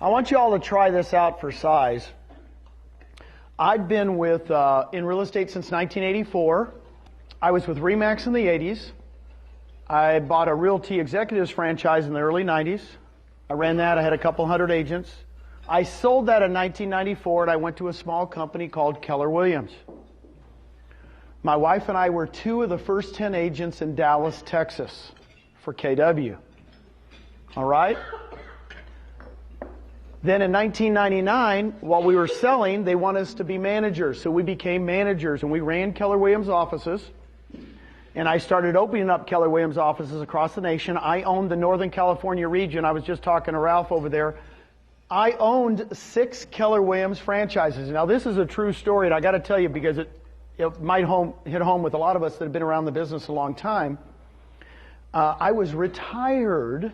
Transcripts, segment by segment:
I want you all to try this out for size. I've been in real estate since 1984. I was with RE/MAX in the 80s. I bought a Realty Executives franchise in the early 90s. I ran that. I had a couple hundred agents. I sold that in 1994, and I went to a small company called Keller Williams. My wife and I were two of the first 10 agents in Dallas, Texas for KW. All right? Then in 1999, while we were selling, they wanted us to be managers. So we became managers, and we ran Keller Williams offices. And I started opening up Keller Williams offices across the nation. I owned the Northern California region. I was just talking to Ralph over there. I owned 6 Keller Williams franchises. Now, this is a true story, and I got to tell you because it might hit home with a lot of us that have been around the business a long time. I was retired.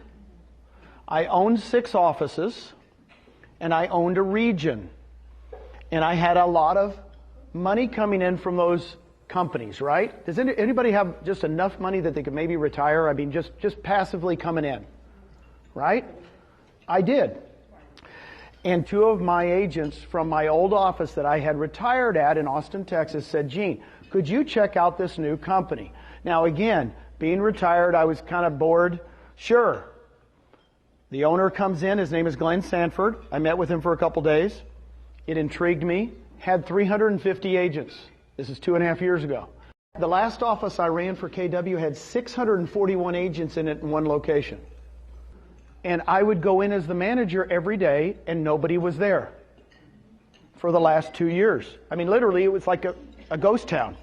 I owned 6 offices. And I owned a region. And I had a lot of money coming in from those companies, right? Does anybody have just enough money that they could maybe retire? I mean, just passively coming in, right? I did. And 2 of my agents from my old office that I had retired at in Austin, Texas said, Gene, could you check out this new company? Now, again, being retired, I was kind of bored. Sure. The owner comes in. His name is Glenn Sanford. I met with him for a couple days. It intrigued me. Had 350 agents. This is 2.5 years ago. The last office I ran for KW had 641 agents in it in one location. And I would go in as the manager every day, and nobody was there for the last 2 years. I mean, literally, it was like a ghost town.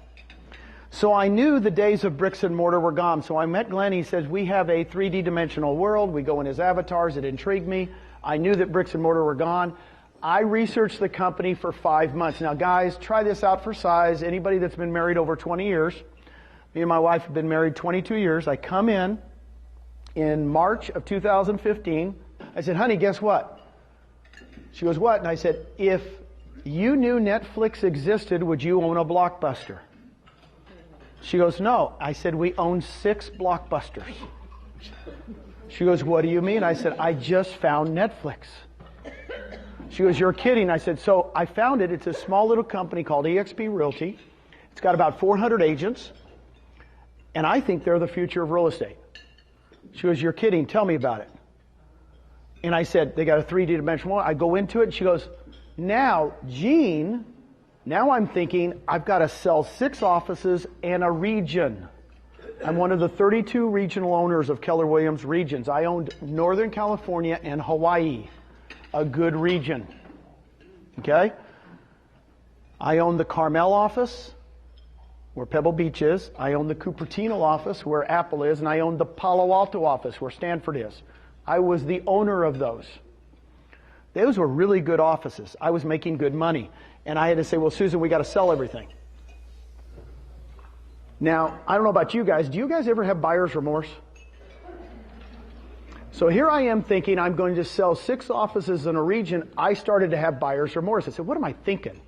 So I knew the days of bricks and mortar were gone. So I met Glenn. He says, we have a 3D dimensional world. We go in his avatars. It intrigued me. I knew that bricks and mortar were gone. I researched the company for 5 months. Now, guys, try this out for size. Anybody that's been married over 20 years. Me and my wife have been married 22 years. I come in March of 2015. I said, honey, guess what? She goes, what? And I said, if you knew Netflix existed, would you own a Blockbuster? She goes, no. I said, we own 6 Blockbusters. She goes, what do you mean? I said, I just found Netflix. She goes, you're kidding. I said, so I found it. It's a small little company called eXp Realty. It's got about 400 agents. And I think they're the future of real estate. She goes, you're kidding. Tell me about it. And I said, they got a 3D dimensional. I go into it, and she goes, now, Gene... Now I'm thinking, I've got to sell 6 offices and a region. I'm one of the 32 regional owners of Keller Williams regions. I owned Northern California and Hawaii, a good region. Okay? I own the Carmel office, where Pebble Beach is. I own the Cupertino office, where Apple is. And I own the Palo Alto office, where Stanford is. I was the owner of those. Those were really good offices. I was making good money. And I had to say, well, Susan, we got to sell everything. Now, I don't know about you guys. Do you guys ever have buyer's remorse? So here I am thinking I'm going to sell 6 offices in a region. I started to have buyer's remorse. I said, what am I thinking?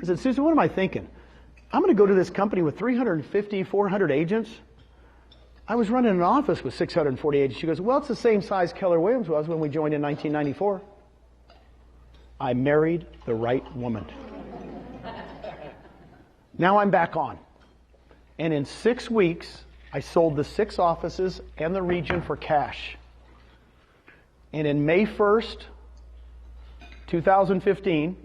I said, Susan, what am I thinking? I'm going to go to this company with 350, 400 agents. I was running an office with 640 agents. She goes, well, it's the same size Keller Williams was when we joined in 1994. I married the right woman. Now I'm back on. And in 6 weeks, I sold the 6 offices and the region for cash. And in May 1st, 2015,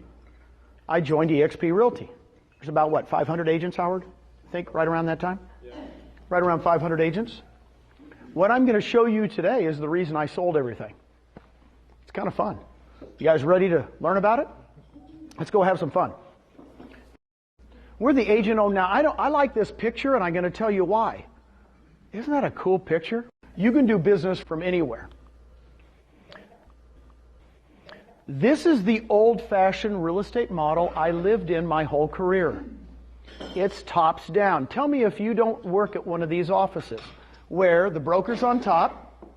I joined eXp Realty. There's about, what, 500 agents, Howard? I think, right around that time? Yeah. Right around 500 agents. What I'm going to show you today is the reason I sold everything. It's kind of fun. You guys ready to learn about it? Let's go have some fun. We're the agent owned now. I like this picture, and I'm going to tell you why. Isn't that a cool picture? You can do business from anywhere. This is the old-fashioned real estate model I lived in my whole career. It's tops down. Tell me if you don't work at one of these offices where the broker's on top,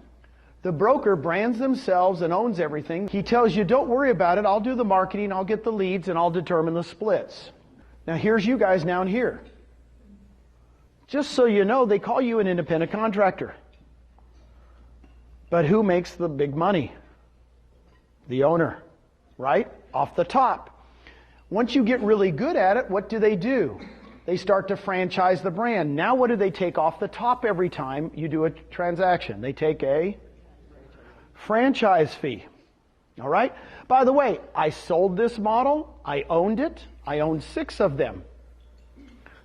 the broker brands themselves and owns everything. He tells you, don't worry about it. I'll do the marketing, I'll get the leads, and I'll determine the splits. Now here's you guys down here. Just so you know, they call you an independent contractor. But who makes the big money? The owner, right? Off the top. Once you get really good at it, what do? They start to franchise the brand. Now what do they take off the top every time you do a transaction? They take a franchise fee. All right? By the way, I sold this model. I owned it. I owned 6 of them.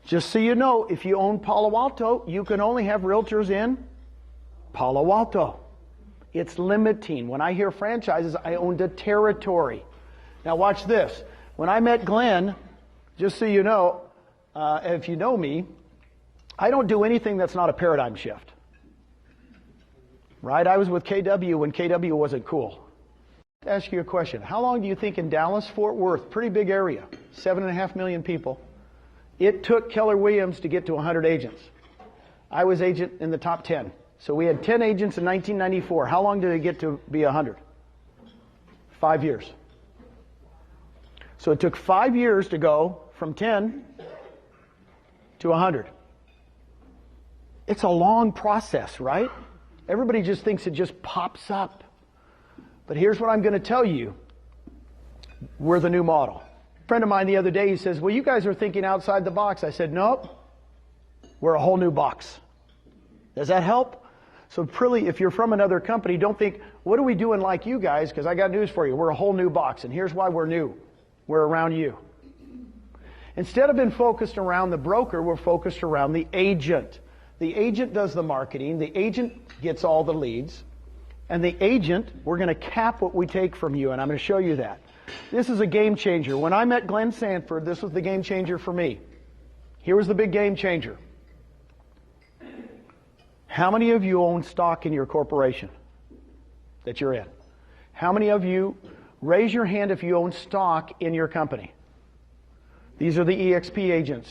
Just so you know, if you own Palo Alto, you can only have realtors in Palo Alto. It's limiting. When I hear franchises, I owned a territory. Now watch this. When I met Glenn, just so you know, if you know me, I don't do anything that's not a paradigm shift. Right? I was with KW when KW wasn't cool. I'll ask you a question. How long do you think in Dallas, Fort Worth, pretty big area, 7.5 million people, it took Keller Williams to get to 100 agents? I was agent in the top 10. So we had 10 agents in 1994. How long did it get to be 100? 5 years. So it took 5 years to go from 10 to 100. It's a long process, right? Everybody just thinks it just pops up. But here's what I'm going to tell you. We're the new model. A friend of mine the other day, he says, well, you guys are thinking outside the box. I said, nope. We're a whole new box. Does that help? So really, if you're from another company, don't think, what are we doing like you guys? Because I got news for you. We're a whole new box. And here's why we're new. We're around you. Instead of being focused around the broker, we're focused around the agent. The agent does the marketing. The agent gets all the leads. And the agent, we're going to cap what we take from you. And I'm going to show you that. This is a game changer. When I met Glenn Sanford, this was the game changer for me. Here was the big game changer. How many of you own stock in your corporation that you're in? How many of you, raise your hand if you own stock in your company? These are the eXp agents.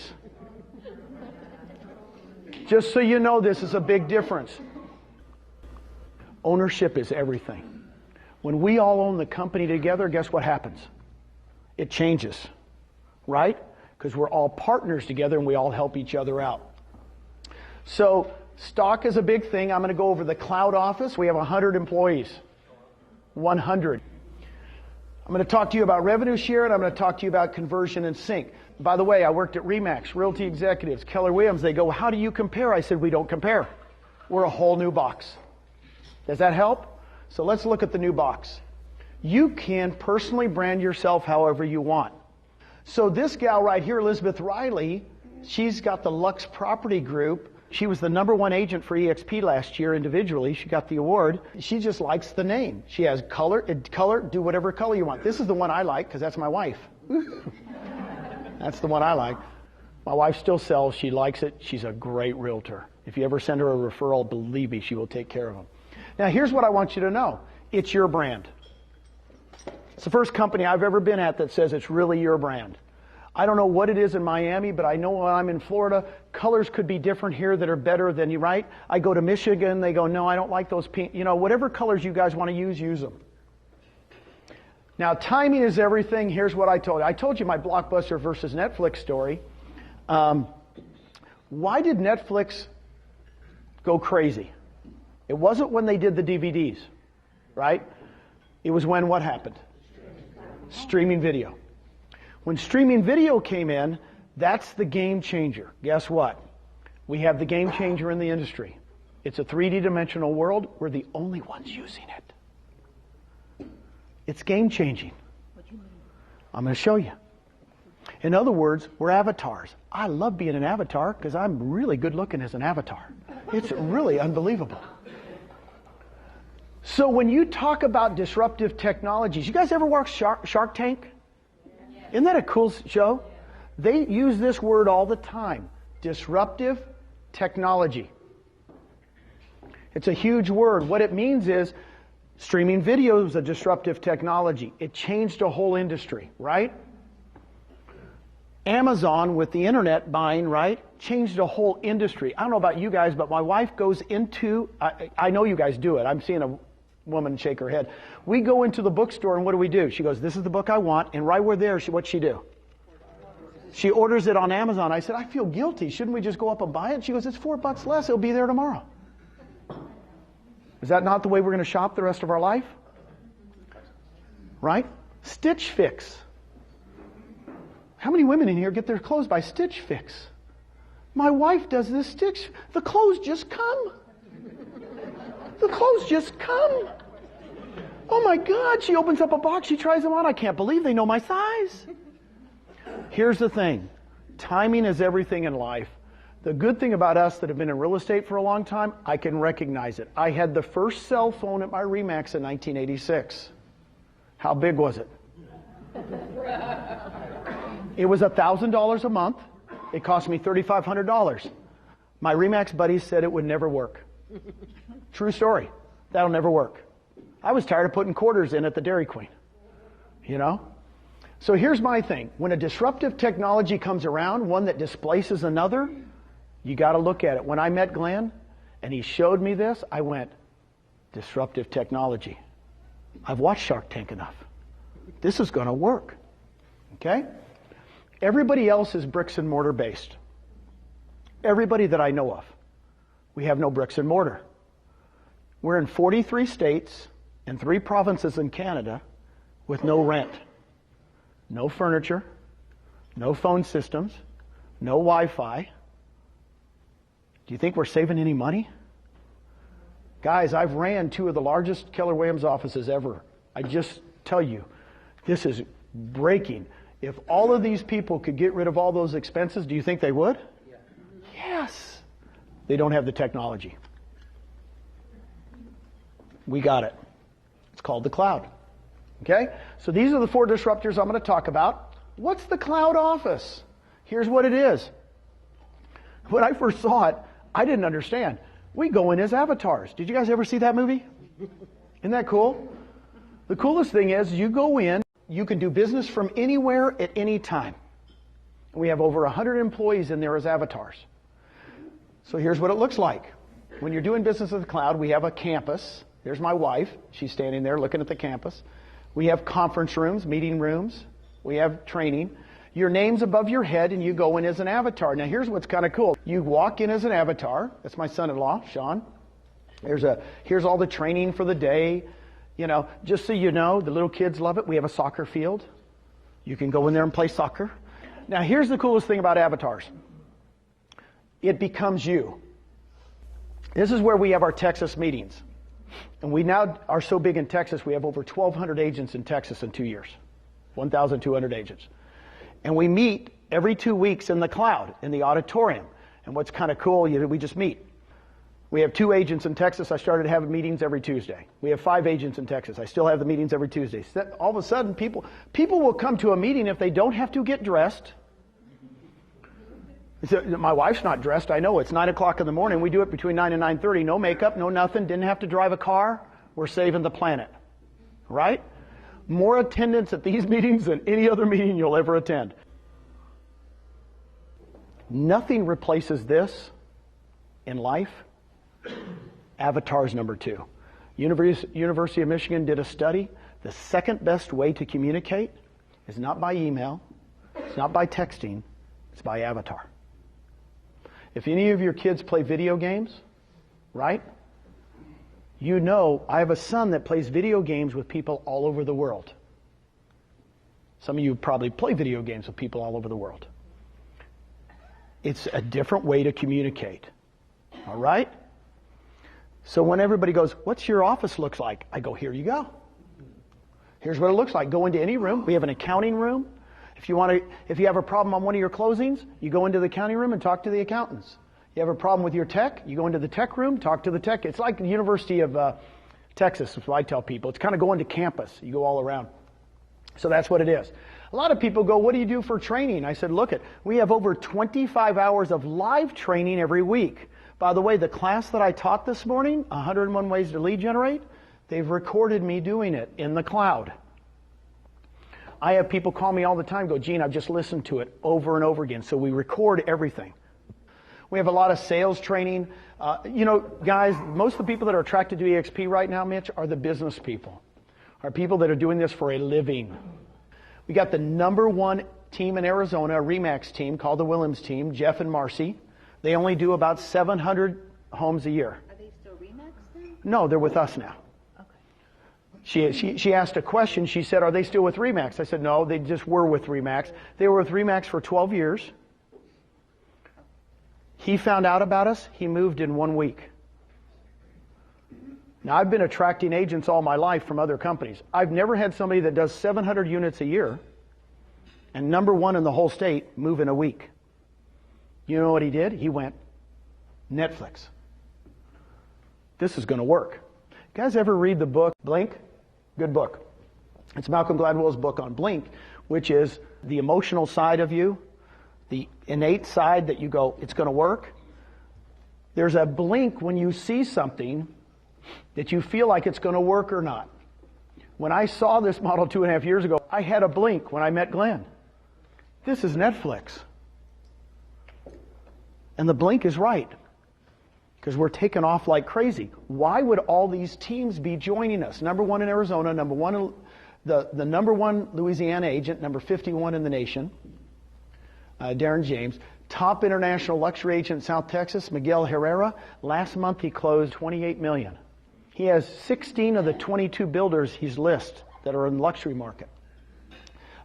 Just so you know, this is a big difference. Ownership is everything. When we all own the company together, guess what happens? It changes, right? Because we're all partners together and we all help each other out. So, stock is a big thing. I'm going to go over the cloud office. We have 100 employees. 100. I'm going to talk to you about revenue share, and I'm going to talk to you about conversion and sync. By the way, I worked at RE/MAX, Realty Executives, Keller Williams. They go, how do you compare? I said, we don't compare. We're a whole new box. Does that help? So let's look at the new box. You can personally brand yourself however you want. So this gal right here, Elizabeth Riley, she's got the Lux Property Group. She was the #1 agent for eXp last year individually. She got the award. She just likes the name. She has color, do whatever color you want. This is the one I like because that's my wife. That's the one I like. My wife still sells. She likes it. She's a great realtor. If you ever send her a referral, believe me, she will take care of them. Now, here's what I want you to know. It's your brand. It's the first company I've ever been at that says it's really your brand. I don't know what it is in Miami, but I know when I'm in Florida, colors could be different here that are better than you, right? I go to Michigan, they go, no, I don't like those pink. You know, whatever colors you guys want to use them. Now, timing is everything. Here's what I told you. I told you my Blockbuster versus Netflix story. Why did Netflix go crazy? It wasn't when they did the DVDs, right? It was when what happened? Streaming video. When streaming video came in, that's the game changer. Guess what? We have the game changer in the industry. It's a 3D dimensional world. We're the only ones using it. It's game changing. I'm going to show you. In other words, we're avatars. I love being an avatar because I'm really good looking as an avatar. It's really unbelievable. So when you talk about disruptive technologies, you guys ever watch Shark Tank? Isn't that a cool show? They use this word all the time. Disruptive technology. It's a huge word. What it means is streaming video is a disruptive technology. It changed a whole industry, right? Amazon with the internet buying, right, changed a whole industry. I don't know about you guys, but my wife goes into, I know you guys do it. I'm seeing a woman shake her head. We go into the bookstore and what do? She goes, this is the book I want. And right where there, what'd she do? She orders it on Amazon. I said, I feel guilty. Shouldn't we just go up and buy it? She goes, it's $4 less. It'll be there tomorrow. Is that not the way we're going to shop the rest of our life? right? Stitch Fix. How many women in here get their clothes by Stitch Fix? My wife does this Stitch. The clothes just come. The clothes just come. Oh my God, she opens up a box, she tries them on. I can't believe they know my size. Here's the thing. Timing is everything in life. The good thing about us that have been in real estate for a long time, I can recognize it. I had the first cell phone at my RE/MAX in 1986. How big was it? It was $1,000 a month. It cost me $3,500. My RE/MAX buddies said it would never work. True story. That'll never work. I was tired of putting quarters in at the Dairy Queen. You know? So here's my thing. When a disruptive technology comes around, one that displaces another, you got to look at it. When I met Glenn and he showed me this, I went, disruptive technology. I've watched Shark Tank enough. This is going to work. Okay? Everybody else is bricks and mortar based. Everybody that I know of. We have no bricks and mortar. We're in 43 states and 3 provinces in Canada with no rent. No furniture, no phone systems, no Wi-Fi. Do you think we're saving any money? Guys, I've ran 2 of the largest Keller Williams offices ever. I just tell you, this is breaking. If all of these people could get rid of all those expenses, do you think they would? Yeah. Yes. They don't have the technology. We got it. It's called the cloud. Okay? So these are the 4 disruptors I'm going to talk about. What's the cloud office? Here's what it is. When I first saw it, I didn't understand. We go in as avatars. Did you guys ever see that movie? Isn't that cool? The coolest thing is you go in, you can do business from anywhere at any time. We have over 100 employees in there as avatars. So here's what it looks like. When you're doing business with the cloud, we have a campus. There's my wife. She's standing there looking at the campus. We have conference rooms, meeting rooms. We have training. Your name's above your head and you go in as an avatar. Now here's what's kind of cool. You walk in as an avatar. That's my son-in-law, Shon. Here's all the training for the day. You know, just so you know, the little kids love it. We have a soccer field. You can go in there and play soccer. Now here's the coolest thing about avatars. It becomes you. This is where we have our Texas meetings. And we now are so big in Texas, we have over 1,200 agents in Texas in 2 years. 1,200 agents. And we meet every 2 weeks in the cloud, in the auditorium. And what's kind of cool, we just meet. We have 2 agents in Texas. I started having meetings every Tuesday. We have 5 agents in Texas. I still have the meetings every Tuesday. All of a sudden, people will come to a meeting if they don't have to get dressed. My wife's not dressed. I know it's 9 o'clock in the morning. We do it between 9 and 9:30. No makeup, no nothing. Didn't have to drive a car. We're saving the planet. Right? More attendance at these meetings than any other meeting you'll ever attend. Nothing replaces this in life. Avatars number 2. University of Michigan did a study. The second best way to communicate is not by email. It's not by texting. It's by avatar. If any of your kids play video games, right? You know, I have a son that plays video games with people all over the world. Some of you probably play video games with people all over the world. It's a different way to communicate. All right? So when everybody goes, what's your office looks like? I go, here you go. Here's what it looks like. Go into any room. We have an accounting room. If you have a problem on one of your closings, you go into the accounting room and talk to the accountants. You have a problem with your tech, you go into the tech room, talk to the tech. It's like the University of Texas, is what I tell people. It's kind of going to campus. You go all around. So that's what it is. A lot of people go, what do you do for training? I said, look, we have over 25 hours of live training every week. By the way, the class that I taught this morning, 101 Ways to Lead Generate, they've recorded me doing it in the cloud. I have people call me all the time, go, Gene, I've just listened to it over and over again. So we record everything. We have a lot of sales training. Guys, most of the people that are attracted to eXp right now, Mitch, are the business people. Are people that are doing this for a living. We got the #1 team in Arizona, a RE/MAX team called the Williams team, Jeff and Marcy. They only do about 700 homes a year. Are they still RE/MAX then? No, they're with us now. Okay. She asked a question. She said, are they still with RE/MAX? I said, no, they just were with RE/MAX. They were with RE/MAX for 12 years. He found out about us. He moved in 1 week. Now, I've been attracting agents all my life from other companies. I've never had somebody that does 700 units a year and #1 in the whole state move in a week. You know what he did? He went, Netflix. This is going to work. You guys ever read the book Blink? Good book. It's Malcolm Gladwell's book on Blink, which is the emotional side of you, the innate side that you go, it's going to work. There's a blink when you see something that you feel like it's going to work or not. When I saw this model 2.5 years ago, I had a blink when I met Glenn. This is Netflix. And the blink is right, because we're taking off like crazy. Why would all these teams be joining us? #1 in Arizona, #1 in the #1 Louisiana agent, number 51 in the nation, Darren James. Top international luxury agent in South Texas, Miguel Herrera. Last month he closed $28 million. He has 16 of the 22 builders he's listed that are in the luxury market.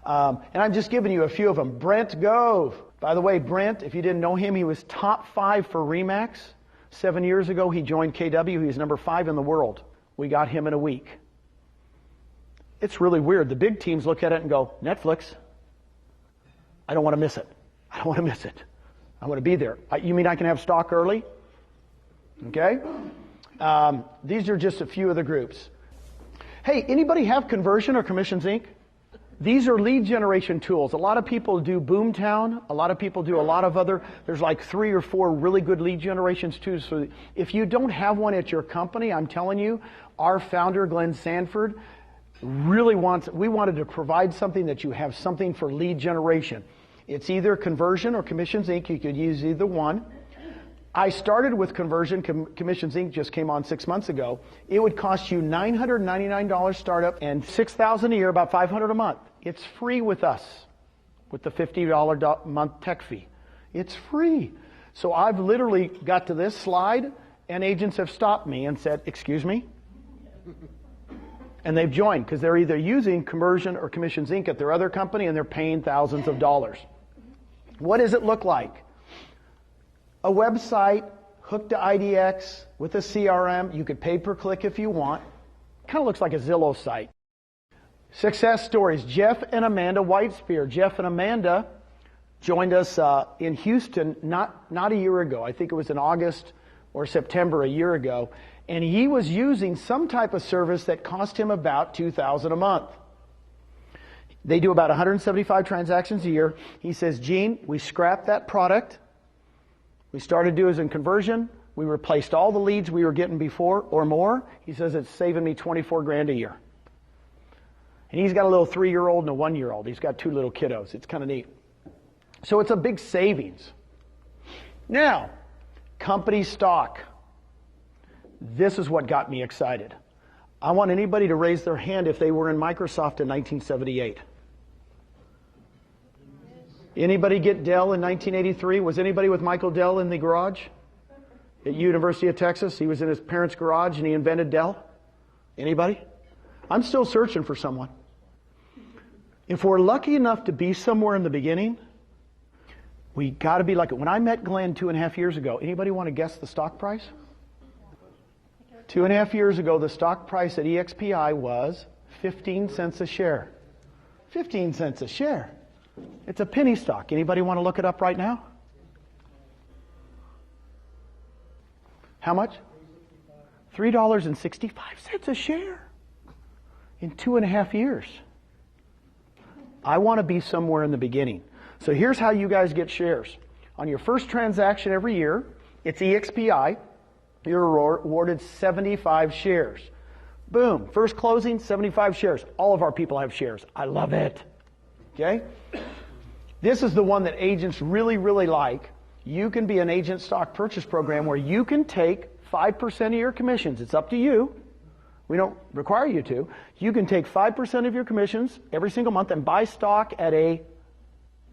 And I'm just giving you a few of them. Brent Gove. By the way, Brent, if you didn't know him, he was top 5 for RE/MAX. 7 years ago, he joined KW. He was number 5 in the world. We got him in a week. It's really weird. The big teams look at it and go, Netflix. I don't want to miss it. I don't want to miss it. I want to be there. You mean I can have stock early? Okay. These are just a few of the groups. Hey, anybody have Conversion or Commissions Inc.? These are lead generation tools. A lot of people do Boomtown. A lot of people do a lot of other. There's like 3 or 4 really good lead generations tools. So if you don't have one at your company, I'm telling you, our founder, Glenn Sanford, really we wanted to provide something that you have something for lead generation. It's either Conversion or Commissions Inc. You could use either one. I started with Conversion. Commissions Inc. just came on 6 months ago. It would cost you $999 startup and $6,000 a year, about $500 a month. It's free with us, with the $50 a month tech fee. It's free. So I've literally got to this slide, and agents have stopped me and said, excuse me? And they've joined, because they're either using Conversion or Commissions Inc. at their other company, and they're paying thousands of dollars. What does it look like? A website hooked to IDX with a CRM. You could pay per click if you want. Kind of looks like a Zillow site. Success stories. Jeff and Amanda Whitespear. Jeff and Amanda joined us in Houston not a year ago. I think it was in August or September a year ago. And he was using some type of service that cost him about $2,000 a month. They do about 175 transactions a year. He says, Gene, we scrapped that product. We started doing it in Conversion. We replaced all the leads we were getting before or more. He says it's saving me $24,000 a year. And he's got a little 3-year-old and a 1-year-old. He's got 2 little kiddos. It's kind of neat. So it's a big savings. Now, company stock. This is what got me excited. I want anybody to raise their hand if they were in Microsoft in 1978. Anybody get Dell in 1983? Was anybody with Michael Dell in the garage at University of Texas? He was in his parents' garage and he invented Dell. Anybody? I'm still searching for someone. If we're lucky enough to be somewhere in the beginning, we got to be like it. When I met Glenn 2.5 years ago, anybody want to guess the stock price? 2.5 years ago, the stock price at EXPI was 15 cents a share. 15 cents a share. It's a penny stock. Anybody want to look it up right now? How much? $3.65 a share in 2.5 years. I want to be somewhere in the beginning. So here's how you guys get shares. On your first transaction every year, it's EXPI. You're awarded 75 shares. Boom. First closing, 75 shares. All of our people have shares. I love it. Okay? This is the one that agents really, really like. You can be an agent stock purchase program where you can take 5% of your commissions. It's up to you. We don't require you to. You can take 5% of your commissions every single month and buy stock at a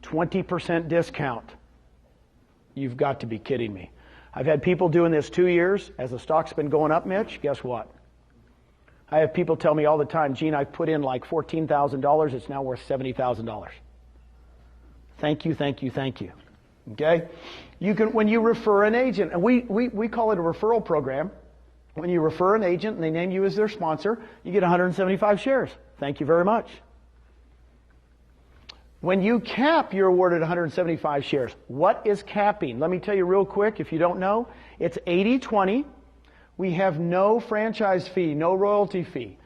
20% discount. You've got to be kidding me. I've had people doing this 2 years. As the stock's been going up, Mitch, guess what? I have people tell me all the time, Gene, I've put in like $14,000. It's now worth $70,000. Thank you, thank you, thank you. Okay? You can, when you refer an agent, and we call it a referral program. When you refer an agent and they name you as their sponsor, you get 175 shares. Thank you very much. When you cap, you're awarded 175 shares. What is capping? Let me tell you real quick, if you don't know. It's 80-20. We have no franchise fee, no royalty fee.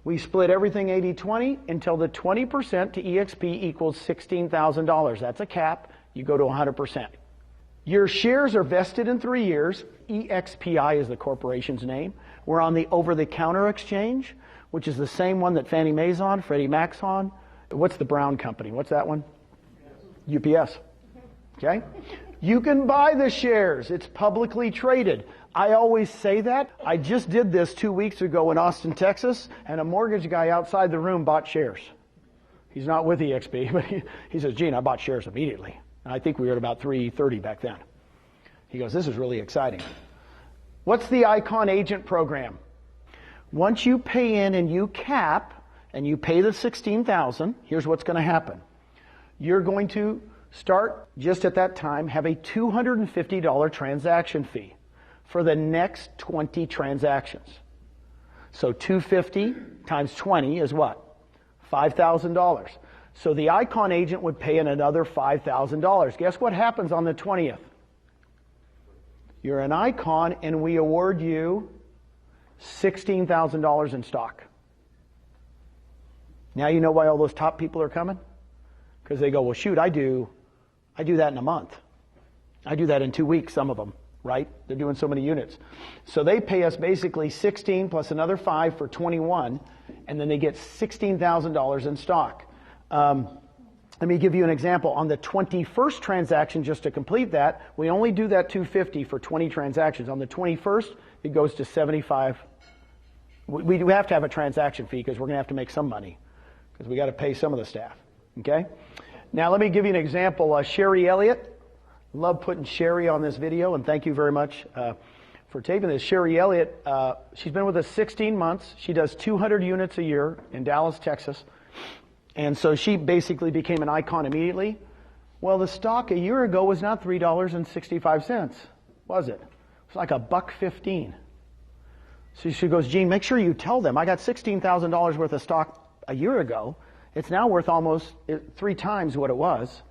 We split everything 80-20 until the 20% to eXp equals $16,000. That's a cap. You go to 100%. Your shares are vested in 3 years. EXPI is the corporation's name. We're on the over-the-counter exchange, which is the same one that Fannie Mae's on, Freddie Mac's on. What's the Brown company? What's that one? UPS. Okay? You can buy the shares. It's publicly traded. I always say that. I just did this 2 weeks ago in Austin, Texas, and a mortgage guy outside the room bought shares. He's not with eXp, but he says, Gene, I bought shares immediately. And I think we were at about 330 back then. He goes, this is really exciting. What's the Icon Agent Program? Once you pay in and you cap, and you pay the $16,000, here's what's going to happen. You're going to start, just at that time, have a $250 transaction fee for the next 20 transactions. So $250 times 20 is what? $5,000. So the Icon agent would pay in another $5,000. Guess what happens on the 20th? You're an Icon, and we award you $16,000 in stock. Now you know why all those top people are coming? Because they go, well, shoot, I do that in a month. I do that in 2 weeks, some of them, right? They're doing so many units. So they pay us basically 16 plus another 5 for 21, and then they get $16,000 in stock. Let me give you an example. On the 21st transaction, just to complete that, we only do that $250 for 20 transactions. On the 21st, it goes to $75. We do have to have a transaction fee because we're going to have to make some money, because we got to pay some of the staff. Okay? Now let me give you an example. Sherry Elliott, love putting Sherry on this video, and thank you very much for taping this. Sherry Elliott, she's been with us 16 months. She does 200 units a year in Dallas, Texas, and so she basically became an Icon immediately. Well, the stock a year ago was not $3.65, was it? It was like $1.15. So she goes, Gene, make sure you tell them I got $16,000 worth of stock a year ago. It's now worth almost 3 times what it was.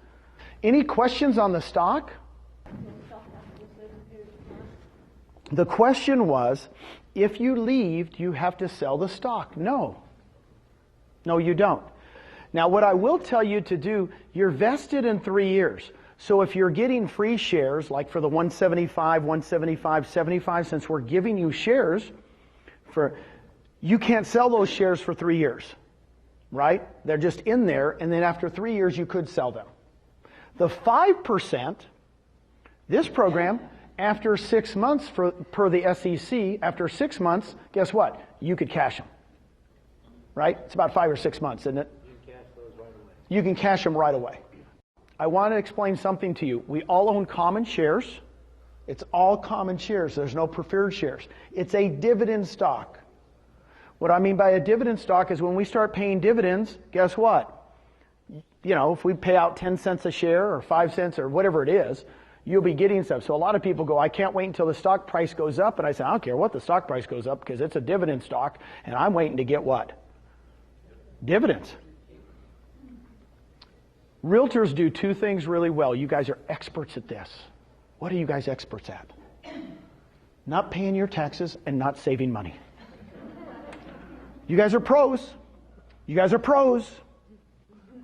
Any questions on the stock? The question was, if you leave, do you have to sell the stock? No. No, you don't. Now, what I will tell you to do, you're vested in 3 years. So if you're getting free shares, like for the 175, 175, 75, since we're giving you shares, you can't sell those shares for 3 years. Right? They're just in there, and then after 3 years, you could sell them. The 5%, this program, after 6 months per the SEC, after 6 months, guess what? You could cash them. Right? It's about 5 or 6 months, isn't it? You can cash those right away. You can cash them right away. I want to explain something to you. We all own common shares. It's all common shares. There's no preferred shares. It's a dividend stock. What I mean by a dividend stock is when we start paying dividends, guess what? You know, if we pay out 10 cents a share or 5 cents or whatever it is, you'll be getting stuff. So a lot of people go, I can't wait until the stock price goes up. And I say, I don't care what the stock price goes up because it's a dividend stock and I'm waiting to get what? Dividends. Realtors do 2 things really well. You guys are experts at this. What are you guys experts at? Not paying your taxes and not saving money. You guys are pros. You guys are pros.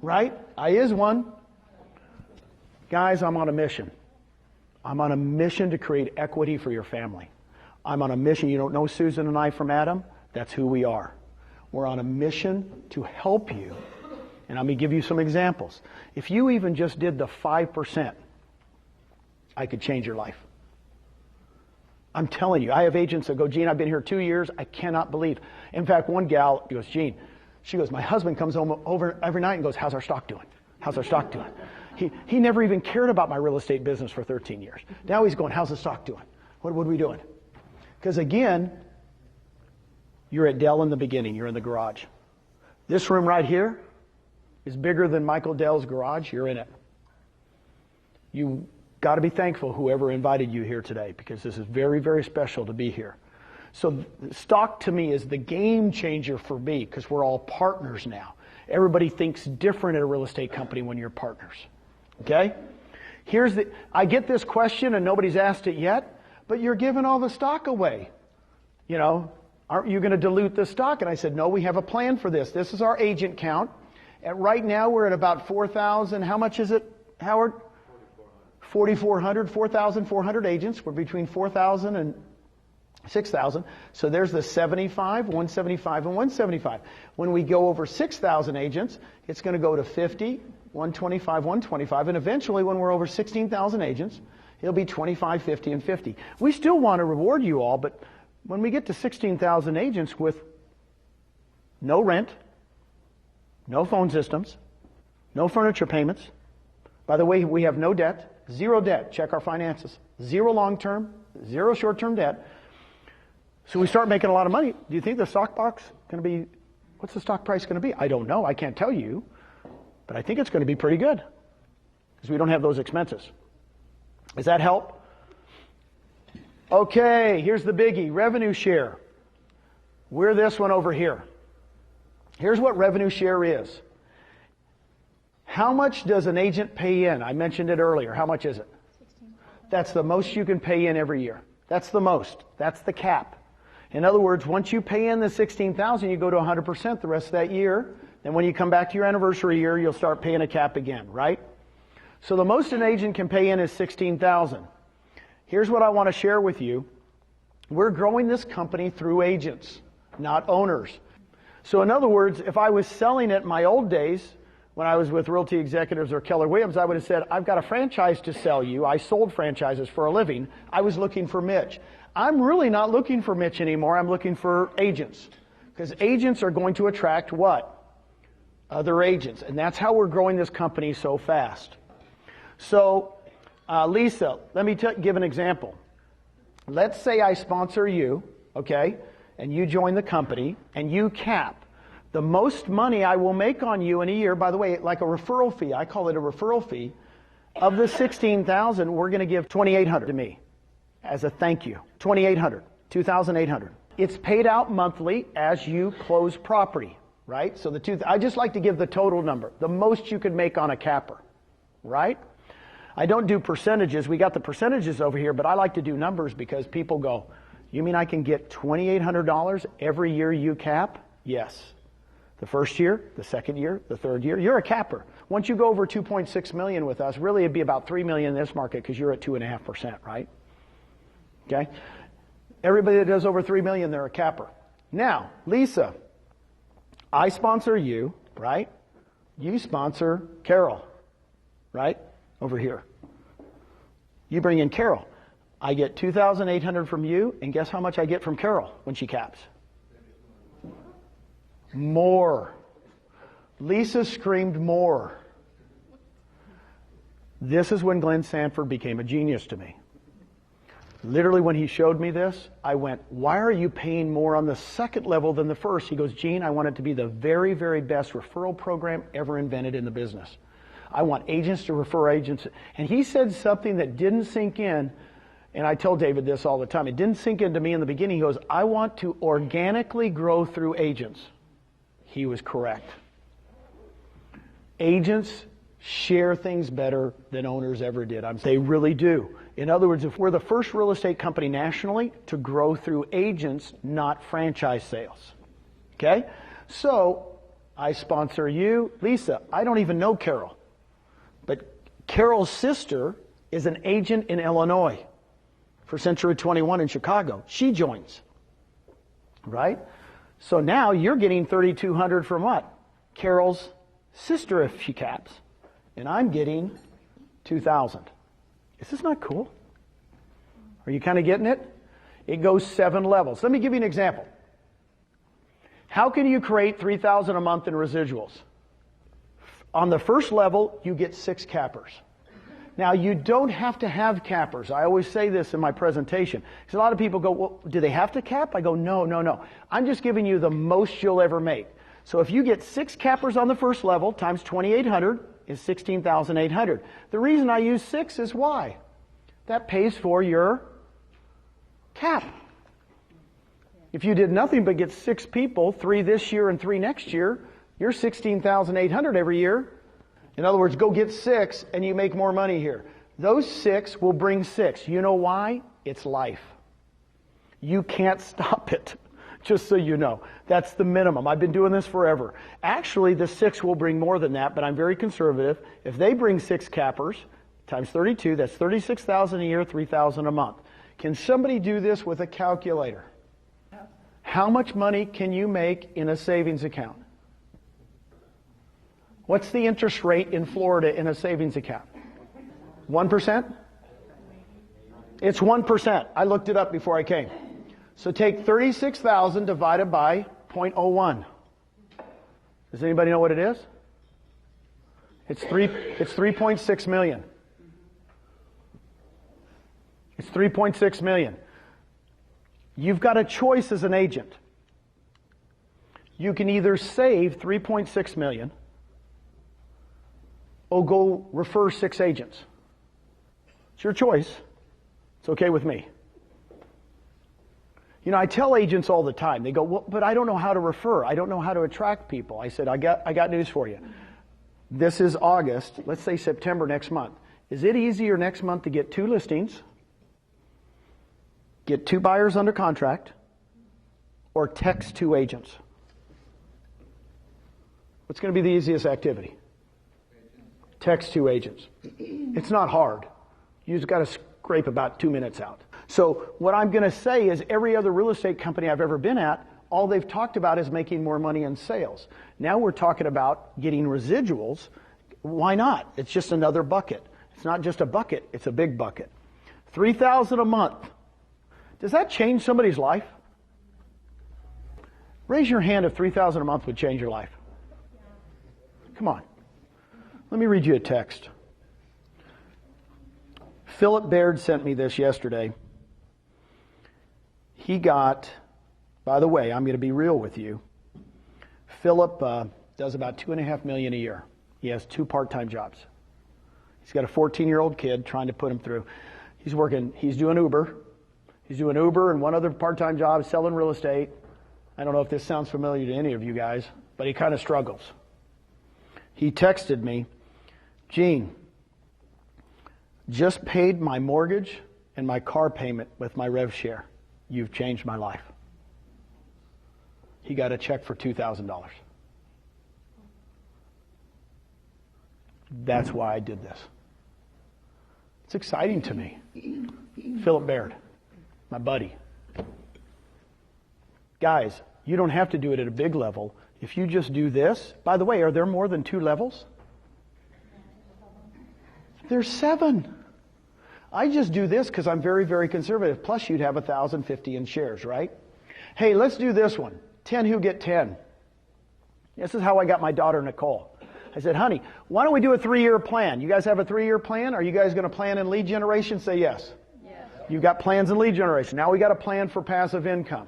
Right? I is one. Guys, I'm on a mission. I'm on a mission to create equity for your family. I'm on a mission. You don't know Susan and I from Adam? That's who we are. We're on a mission to help you. And I'm going to give you some examples. If you even just did the 5%, I could change your life. I'm telling you, I have agents that go, Gene, I've been here 2 years. I cannot believe. In fact, one gal goes, Gene, she goes, my husband comes home over every night and goes, how's our stock doing? How's our stock doing? He never even cared about my real estate business for 13 years. Now he's going, how's the stock doing? What are we doing? Because again, You're at Dell in the beginning. You're in the garage. This room right here is bigger than Michael Dell's garage. You're in it. You got to be thankful whoever invited you here today, because this is very, very special to be here. So stock to me is the game changer for me, because we're all partners now. Everybody thinks different at a real estate company when you're partners. Okay? I get this question and nobody's asked it yet, but you're giving all the stock away. You know, aren't you going to dilute the stock? And I said, no, we have a plan for this. This is our agent count. And right now we're at about 4,000. How much is it, Howard? 4,400, 4,400 agents. We're between 4,000 and 6,000. So there's the 75, 175, and 175. When we go over 6,000 agents, it's going to go to 50, 125, 125, and eventually when we're over 16,000 agents, it'll be 25, 50, and 50. We still want to reward you all, but when we get to 16,000 agents with no rent, no phone systems, no furniture payments, by the way, we have no debt, zero debt, check our finances, zero long-term, zero short-term debt. So we start making a lot of money. Do you think the stock box going to be, what's the stock price going to be? I don't know. I can't tell you. But I think it's going to be pretty good because we don't have those expenses. Does that help? Okay, here's the biggie, revenue share. We're this one over here. Here's what revenue share is. How much does an agent pay in? I mentioned it earlier. How much is it? 16. That's the most you can pay in every year. That's the most. That's the cap. In other words, once you pay in the $16,000, you go to 100% the rest of that year. Then when you come back to your anniversary year, you'll start paying a cap again, right? So the most an agent can pay in is $16,000. Here's what I want to share with you. We're growing this company through agents, not owners. So in other words, if I was selling it in my old days, when I was with Realty Executives or Keller Williams, I would have said, I've got a franchise to sell you. I sold franchises for a living. I was looking for Mitch. I'm really not looking for Mitch anymore. I'm looking for agents. Because agents are going to attract what? Other agents. And that's how we're growing this company so fast. So, Lisa, let me give an example. Let's say I sponsor you, okay, and you join the company, and you cap. The most money I will make on you in a year, by the way, like a referral fee, I call it a referral fee, of the $16,000, we're going to give $2,800 to me as a thank you. $2,800, $2,800. It's paid out monthly as you close property, right? So I just like to give the total number, the most you could make on a capper, right? I don't do percentages. We got the percentages over here, but I like to do numbers because people go, you mean I can get $2,800 every year you cap? Yes. The first year, the second year, the third year, you're a capper. Once you go over 2.6 million with us, really it'd be about 3 million in this market because you're at 2.5%, right? Okay? Everybody that does over 3 million, they're a capper. Now, Lisa, I sponsor you, right? You sponsor Carol, right? Over here. You bring in Carol. I get $2,800 from you, and guess how much I get from Carol when she caps? More. Lisa screamed more. This is when Glenn Sanford became a genius to me. Literally when he showed me this, I went, why are you paying more on the second level than the first? He goes, Gene, I want it to be the very, very best referral program ever invented in the business. I want agents to refer agents. And he said something that didn't sink in, and I tell David this all the time. It didn't sink into me in the beginning. He goes, I want to organically grow through agents. He was correct. Agents share things better than owners ever did. They really do. In other words, if we're the first real estate company nationally to grow through agents, not franchise sales. Okay? So, I sponsor you. Lisa, I don't even know Carol. But Carol's sister is an agent in Illinois for Century 21 in Chicago. She joins. Right? So now you're getting $3,200 from what? Carol's sister if she caps. And I'm getting $2,000. Is this not cool? Are you kind of getting it? It goes 7 levels. Let me give you an example. How can you create $3,000 a month in residuals? On the first level, you get 6 cappers. Now, you don't have to have cappers. I always say this in my presentation. Because a lot of people go, well, do they have to cap? I go, no. I'm just giving you the most you'll ever make. So if you get 6 cappers on the first level times 2,800 is 16,800. The reason I use 6 is why? That pays for your cap. If you did nothing but get 6 people, 3 this year and 3 next year, you're 16,800 every year. In other words, go get 6 and you make more money here. Those 6 will bring 6. You know why? It's life. You can't stop it, just so you know. That's the minimum. I've been doing this forever. Actually, the 6 will bring more than that, but I'm very conservative. If they bring 6 cappers, times 32, that's 36,000 a year, 3,000 a month. Can somebody do this with a calculator? How much money can you make in a savings account? What's the interest rate in Florida in a savings account? 1%? It's 1%. I looked it up before I came. So take 36,000 divided by 0.01. Does anybody know what it is? It's 3.6 million. It's 3.6 million. You've got a choice as an agent. You can either save 3.6 million or go refer 6 agents. It's your choice. It's okay with me. You know, I tell agents all the time, they go, well, but I don't know how to refer. I don't know how to attract people. I said, I got news for you. This is August. Let's say September next month. Is it easier next month to get 2 listings, get 2 buyers under contract, or text 2 agents? What's going to be the easiest activity? Text 2 agents. It's not hard. You just got to scrape about 2 minutes out. So what I'm going to say is every other real estate company I've ever been at, all they've talked about is making more money in sales. Now we're talking about getting residuals. Why not? It's just another bucket. It's not just a bucket, it's a big bucket. $3,000 a month. Does that change somebody's life? Raise your hand if $3,000 a month would change your life. Come on. Let me read you a text. Philip Baird sent me this yesterday. He got, by the way, I'm going to be real with you. Philip does about $2.5 million a year. He has 2 part-time jobs. He's got a 14-year-old kid trying to put him through. He's doing Uber. He's doing Uber and 1 other part-time job, selling real estate. I don't know if this sounds familiar to any of you guys, but he kind of struggles. He texted me, Gene, just paid my mortgage and my car payment with my rev share. You've changed my life. He got a check for $2,000. That's why I did this. It's exciting to me. Philip Baird, my buddy. Guys, you don't have to do it at a big level. If you just do this, by the way, are there more than 2 levels? There's 7. I just do this because I'm very, very conservative. Plus, you'd have 1,050 in shares, right? Hey, let's do this one. 10 who get 10. This is how I got my daughter, Nicole. I said, honey, why don't we do a 3-year plan? You guys have a 3-year plan? Are you guys going to plan in lead generation? Say yes. Yes. You've got plans in lead generation. Now we got a plan for passive income.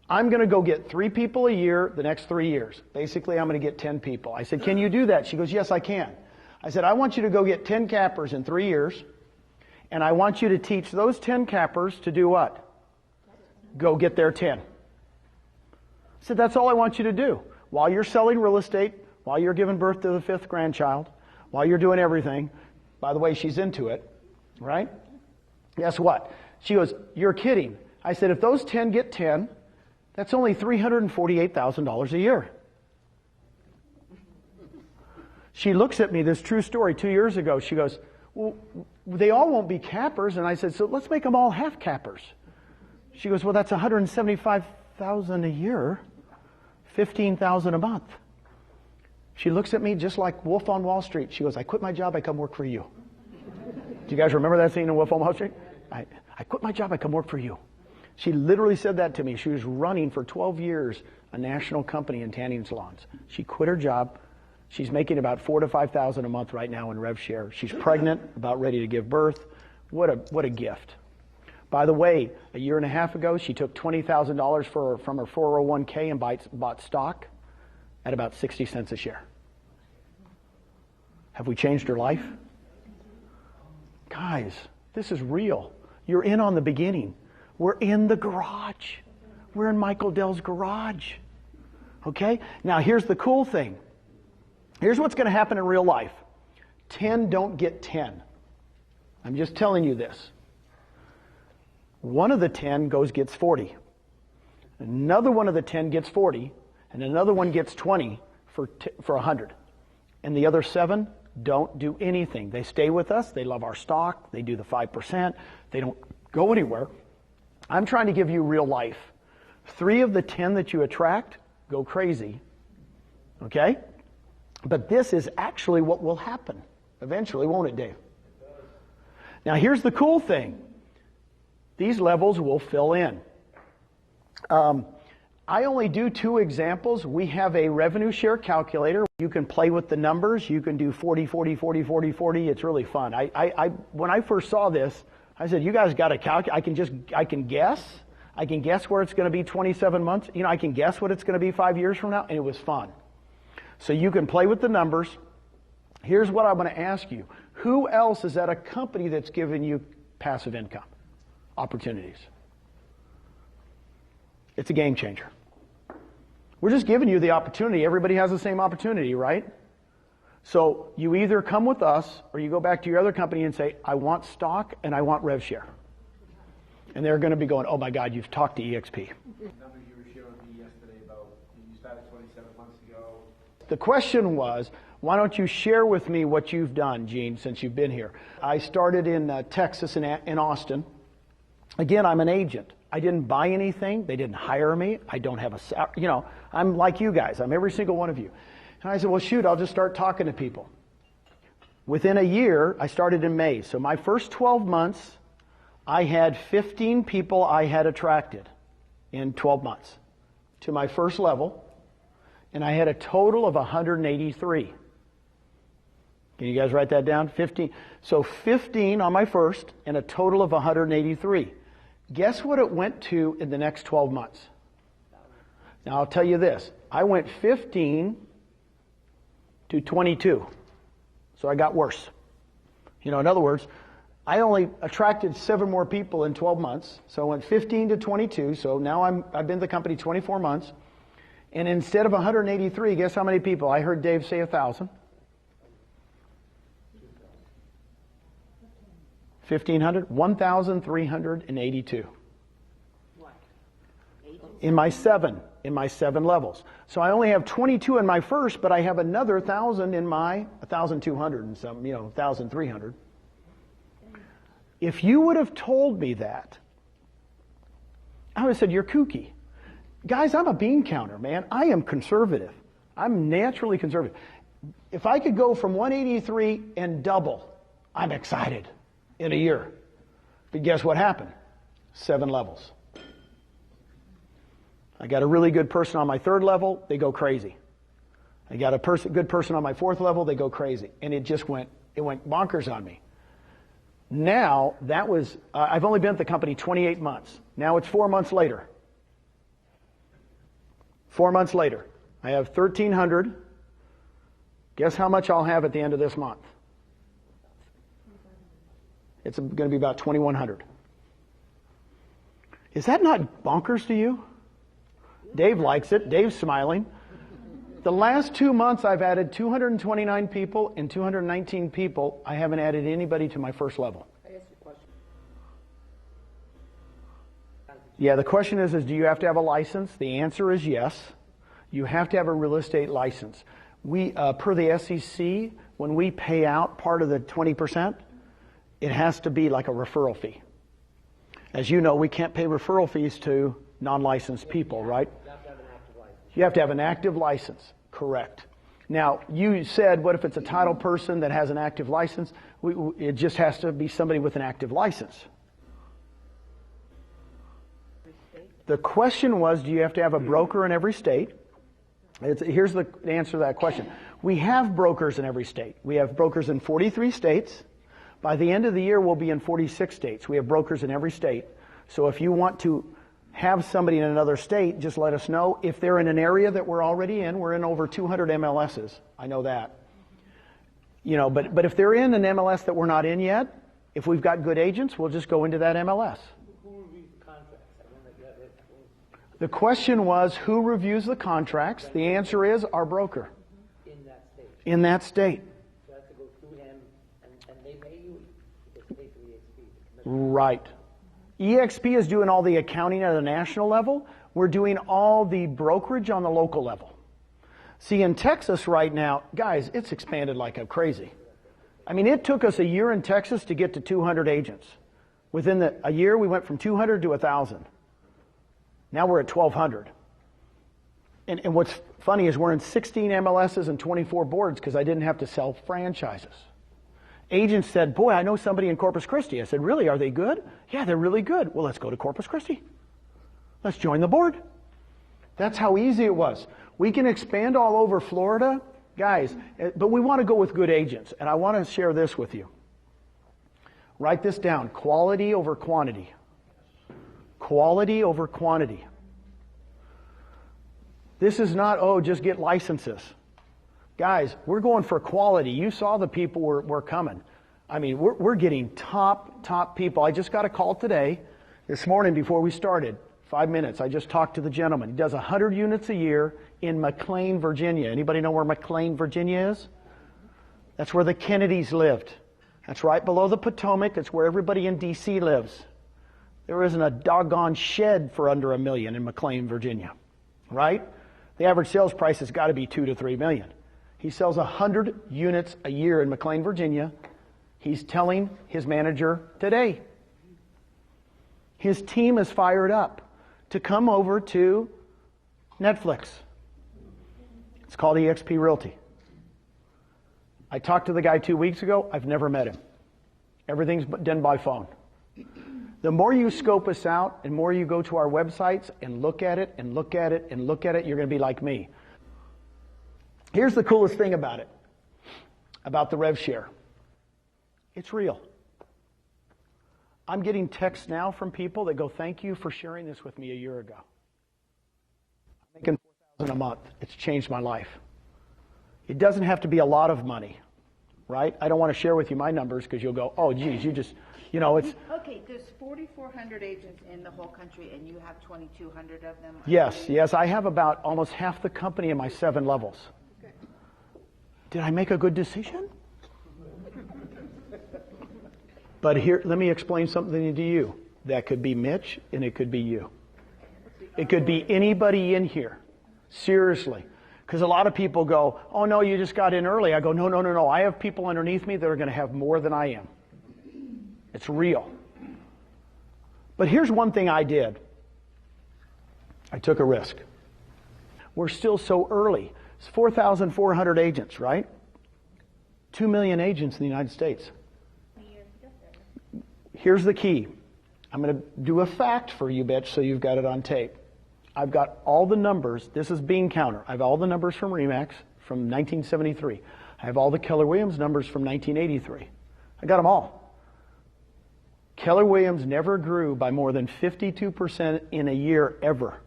I'm going to go get 3 people a year the next 3 years. Basically, I'm going to get 10 people. I said, can you do that? She goes, yes, I can. I said, I want you to go get 10 cappers in 3 years. And I want you to teach those 10 cappers to do what? Go get their 10. I said, that's all I want you to do. While you're selling real estate, while you're giving birth to the 5th grandchild, while you're doing everything. By the way, she's into it, right? Guess what? She goes, you're kidding. I said, if those 10 get 10, that's only $348,000 a year. She looks at me, this true story, 2 years ago. She goes, well, they all won't be cappers. And I said, so let's make them all half cappers. She goes, well, that's $175,000 a year, $15,000 a month. She looks at me just like Wolf on Wall Street. She goes, I quit my job, I come work for you. Do you guys remember that scene in Wolf on Wall Street? I quit my job, I come work for you. She literally said that to me. She was running for 12 years a national company in tanning salons. She quit her job, She's making about $4,000 to $5,000 a month right now in rev share. She's pregnant, about ready to give birth. What a gift. By the way, a year and a half ago, she took $20,000 from her 401k and bought stock at about 60 cents a share. Have we changed her life? Guys, this is real. You're in on the beginning. We're in the garage. We're in Michael Dell's garage. Okay? Now here's the cool thing. Here's what's going to happen in real life. 10 don't get 10. I'm just telling you this. One of the 10 gets 40. Another one of the 10 gets 40. And another one gets 20 for 100. And the other 7 don't do anything. They stay with us. They love our stock. They do the 5%. They don't go anywhere. I'm trying to give you real life. 3 of the 10 that you attract go crazy. Okay? But this is actually what will happen eventually, won't it, Dave? Now, here's the cool thing. These levels will fill in. I only do 2 examples. We have a revenue share calculator. You can play with the numbers. You can do 40, 40, 40, 40, 40. It's really fun. When I first saw this, I said, you guys got to calculate. I can guess. I can guess where it's going to be 27 months. You know, I can guess what it's going to be 5 years from now, and it was fun. So you can play with the numbers. Here's what I'm going to ask you. Who else is at a company that's giving you passive income opportunities? It's a game changer. We're just giving you the opportunity. Everybody has the same opportunity, right? So you either come with us or you go back to your other company and say, I want stock and I want rev share. And they're going to be going, oh my God, you've talked to eXp. The number you were sharing with me yesterday about you started 27 months ago. The question was, why don't you share with me what you've done, Gene, since you've been here? I started in Texas in Austin. Again, I'm an agent. I didn't buy anything. They didn't hire me. I don't have I'm like you guys. I'm every single one of you. And I said, well, shoot, I'll just start talking to people. Within a year, I started in May. So my first 12 months, I had 15 people I had attracted in 12 months to my first level. And I had a total of 183. Can you guys write that down? 15. So 15 on my first and a total of 183. Guess what it went to in the next 12 months? Now I'll tell you this. I went 15 to 22. So I got worse. In other words, I only attracted 7 more people in 12 months. So I went 15 to 22. So now I've been at the company 24 months. And instead of 183, guess how many people? I heard Dave say 1,000. 1,500? 1,382. In my 7 levels. So I only have 22 in my first, but I have another 1,000 in my 1,200 and some, 1,300. If you would have told me that, I would have said, you're kooky. Guys, I'm a bean counter, man. I am conservative. I'm naturally conservative. If I could go from 183 and double, I'm excited in a year. But guess what happened? 7 levels. I got a really good person on my 3rd level, they go crazy. I got a good person on my 4th level, they go crazy. And it went bonkers on me. Now, I've only been at the company 28 months. Now it's 4 months later. 4 months later. I have 1,300. Guess how much I'll have at the end of this month? It's going to be about 2,100. Is that not bonkers to you? Dave likes it. Dave's smiling. The last 2 months I've added 229 people and 219 people. I haven't added anybody to my first level. I ask you a question. Yeah, the question is do you have to have a license? The answer is yes. You have to have a real estate license. We, per the SEC, when we pay out part of the 20%, it has to be like a referral fee. As you know, we can't pay referral fees to non-licensed people, right? You have to have an active license. Correct. Now, you said, what if it's a title person that has an active license? It just has to be somebody with an active license. The question was, do you have to have a broker in every state? Here's the answer to that question. We have brokers in every state. We have brokers in 43 states. By the end of the year, we'll be in 46 states. We have brokers in every state. So if you want to have somebody in another state, just let us know. If they're in an area that we're already in, we're in over 200 MLSs. I know that. You know, but if they're in an MLS that we're not in yet, if we've got good agents, we'll just go into that MLS. Who reviews the contracts? The question was, who reviews the contracts? The answer is our broker. In that state. In that state. So I have to go through him, and they pay you, they pay for the eXp. Right. eXp is doing all the accounting at a national level. We're doing all the brokerage on the local level. See, in Texas right now, guys, it's expanded like crazy. I mean, it took us a year in Texas to get to 200 agents. Within a year, we went from 200 to 1,000. Now we're at 1,200. And what's funny is we're in 16 MLSs and 24 boards because I didn't have to sell franchises. Agents said, boy, I know somebody in Corpus Christi. I said, really, are they good? Yeah, they're really good. Well, let's go to Corpus Christi. Let's join the board. That's how easy it was. We can expand all over Florida, guys, but we want to go with good agents. And I want to share this with you. Write this down, quality over quantity. Quality over quantity. This is not, oh, just get licenses. Guys, we're going for quality. You saw the people we're coming. I mean, we're getting top people. I just got a call today, this morning before we started. 5 minutes. I just talked to the gentleman. He does 100 units a year in McLean, Virginia. Anybody know where McLean, Virginia is? That's where the Kennedys lived. That's right below the Potomac. It's where everybody in D.C. lives. There isn't a doggone shed for under $1 million in McLean, Virginia. Right? The average sales price has got to be $2 to $3 million. He sells 100 units a year in McLean, Virginia. He's telling his manager today. His team is fired up to come over to Netflix. It's called eXp Realty. I talked to the guy 2 weeks ago. I've never met him. Everything's done by phone. The more you scope us out and more you go to our websites and look at it and look at it and look at it, you're going to be like me. Here's the coolest thing about it, about the rev share. It's real. I'm getting texts now from people that go, thank you for sharing this with me a year ago. I'm making $4,000 a month. It's changed my life. It doesn't have to be a lot of money, right? I don't want to share with you my numbers because you'll go, oh, geez, you just, you know, it's... Okay, there's 4,400 agents in the whole country, and you have 2,200 of them? Yes, I have about almost half the company in my 7 levels. Okay. Did I make a good decision? But here, let me explain something to you. That could be Mitch, and it could be you. It could be anybody in here. Seriously. Because a lot of people go, oh, no, you just got in early. I go, no. I have people underneath me that are going to have more than I am. It's real. But here's one thing I did. I took a risk. We're still so early. It's 4,400 agents, right? 2 million agents in the United States. Here's the key. I'm going to do a fact for you, bitch, so you've got it on tape. I've got all the numbers. This is Bean Counter. I have all the numbers from RE/MAX from 1973. I have all the Keller Williams numbers from 1983. I got them all. Keller Williams never grew by more than 52% in a year ever.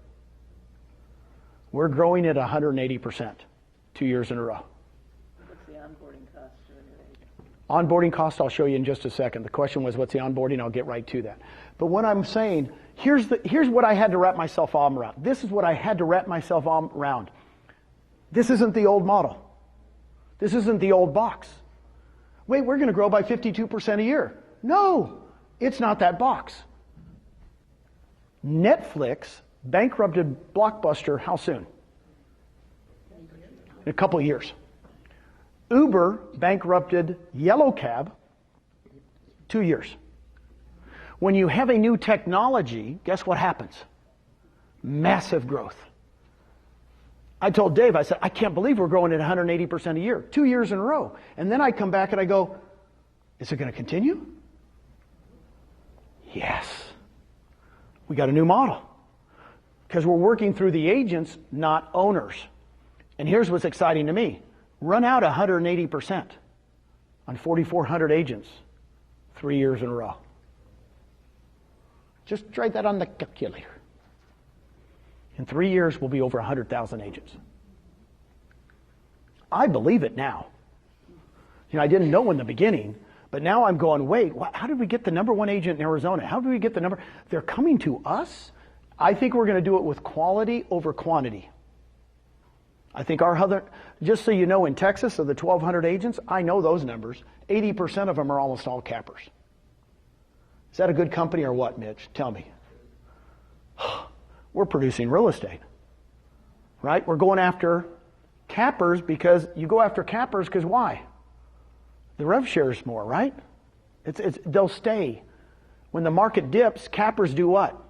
We're growing at 180% 2 years in a row. What's the onboarding cost for a new agent? Onboarding cost, I'll show you in just a second. The question was, what's the onboarding? I'll get right to that. But what I'm saying, here's what I had to wrap myself arm around. This is what I had to wrap myself arm around. This isn't the old model. This isn't the old box. Wait, we're going to grow by 52% a year. No, it's not that box. Netflix bankrupted Blockbuster how soon? In a couple of years. Uber bankrupted Yellow Cab 2 years. When you have a new technology, guess what happens? Massive growth. I told Dave, I said, I can't believe we're growing at 180% a year, 2 years in a row. And then I come back and I go, is it going to continue? Yes. We got a new model. Because we're working through the agents, not owners. And here's what's exciting to me. Run out 180% on 4,400 agents 3 years in a row. Just try that on the calculator. In 3 years, we'll be over 100,000 agents. I believe it now. I didn't know in the beginning, but now I'm going, wait, how did we get the number one agent in Arizona? How did we get the number? They're coming to us? I think we're going to do it with quality over quantity. I think just so you know, in Texas, of the 1,200 agents, I know those numbers. 80% of them are almost all cappers. Is that a good company or what, Mitch? Tell me. We're producing real estate, right? We're going after cappers because you go after cappers because why? The rev share is more, right? They'll stay. When the market dips, cappers do what?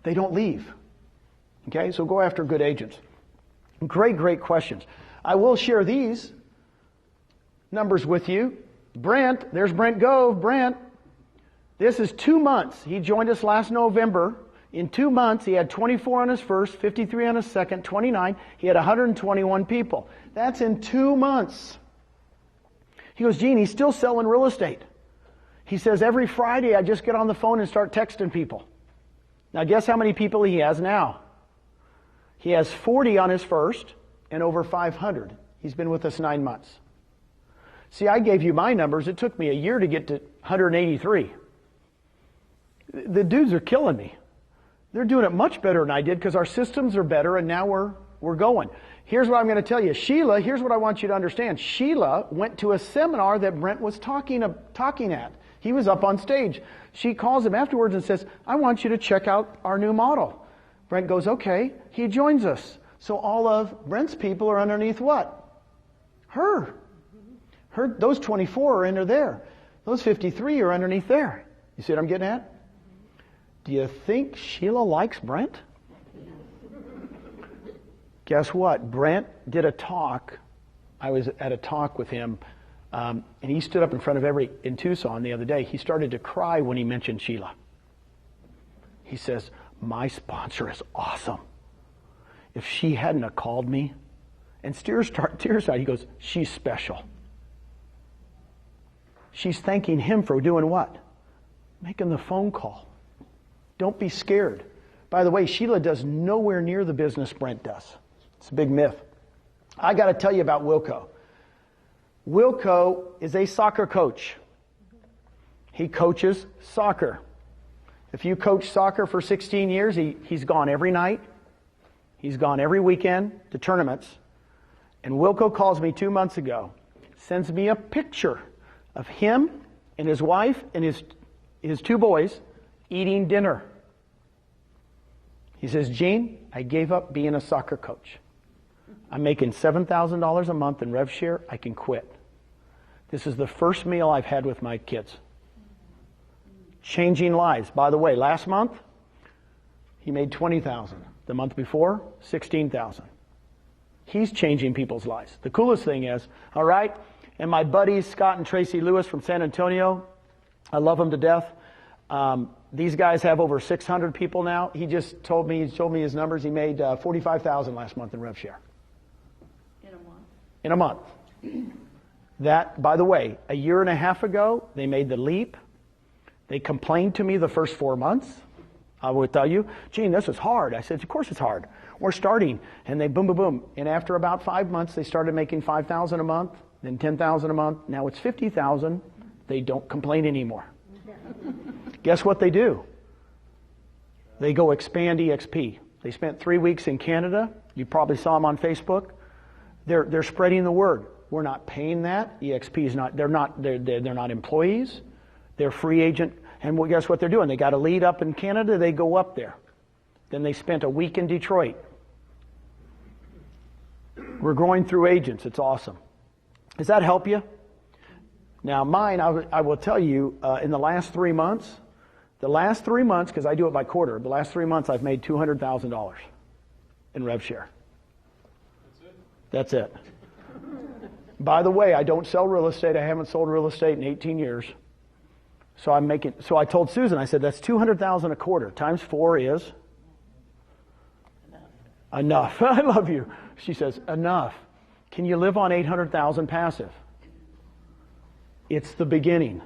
They don't leave. Okay, so go after good agents. Great questions. I will share these numbers with you. Brent, there's Brent Gove. Brent, this is 2 months. He joined us last November. In 2 months, he had 24 on his first, 53 on his second, 29. He had 121 people. That's in 2 months. He goes, Gene, he's still selling real estate. He says, every Friday I just get on the phone and start texting people. Now guess how many people he has now? He has 40 on his first and over 500. He's been with us 9 months. See, I gave you my numbers. It took me a year to get to 183. The dudes are killing me. They're doing it much better than I did because our systems are better and now we're going. Here's what I'm going to tell you. Sheila, here's what I want you to understand. Sheila went to a seminar that Brent was talking at. He was up on stage. She calls him afterwards and says, I want you to check out our new model. Brent goes, okay. He joins us. So all of Brent's people are underneath what? Her. Those 24 are under there. Those 53 are underneath there. You see what I'm getting at? Do you think Sheila likes Brent? Guess what? Brent did a talk. I was at a talk with him, and he stood up in front of in Tucson the other day. He started to cry when he mentioned Sheila. He says, my sponsor is awesome. If she hadn't have called me, and tears started, he goes, she's special. She's thanking him for doing what? Making the phone call. Don't be scared. By the way, Sheila does nowhere near the business Brent does. It's a big myth. I got to tell you about Wilco. Wilco is a soccer coach. He coaches soccer. If you coach soccer for 16 years, he's gone every night. He's gone every weekend to tournaments. And Wilco calls me 2 months ago, sends me a picture of him and his wife and his 2 boys eating dinner. He says, Gene, I gave up being a soccer coach. I'm making $7,000 a month in rev share. I can quit. This is the first meal I've had with my kids. Changing lives. By the way, last month, he made $20,000. The month before, $16,000. He's changing people's lives. The coolest thing is, all right, and my buddies, Scott and Tracy Lewis from San Antonio, I love them to death. These guys have over 600 people now. He just told me his numbers. He made $45,000 last month in rev share. In a month. That, by the way, a year and a half ago, they made the leap. They complained to me the first 4 months. I would tell you, Gene, this is hard. I said, of course it's hard. We're starting. And they boom, boom, boom. And after about 5 months, they started making $5,000 a month, then $10,000 a month. Now it's $50,000. They don't complain anymore. Guess what they do? They go expand eXp. They spent 3 weeks in Canada. You probably saw them on Facebook. They're spreading the word. We're not paying that. eXp is not. They're not employees. They're free agent. And guess what they're doing? They got a lead up in Canada. They go up there. Then they spent a week in Detroit. We're growing through agents. It's awesome. Does that help you? Now mine, I will tell you, in the last 3 months, because I do it by quarter, the last 3 months I've made $200,000 in rev share. That's it. By the way, I don't sell real estate. I haven't sold real estate in 18 years. So I told Susan, I said, that's $200,000 a quarter. Times 4 is enough. I love you. She says, enough. Can you live on 800,000 passive? It's the beginning.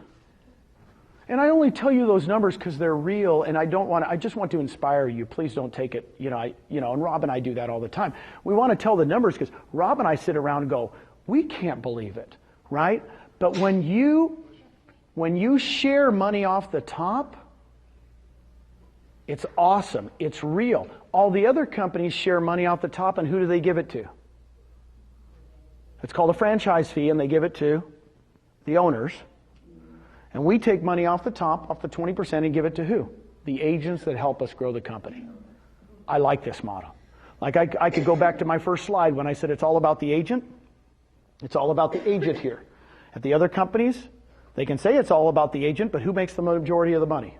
And I only tell you those numbers because they're real, and I just want to inspire you. Please don't take it, and Rob and I do that all the time. We want to tell the numbers because Rob and I sit around and go, we can't believe it, right? But when you share money off the top, it's awesome. It's real. All the other companies share money off the top, and who do they give it to? It's called a franchise fee, and they give it to the owners. And we take money off the top, off the 20%, and give it to who? The agents that help us grow the company. I like this model. Like I could go back to my first slide when I said it's all about the agent. It's all about the agent here. At the other companies, they can say it's all about the agent, but who makes the majority of the money?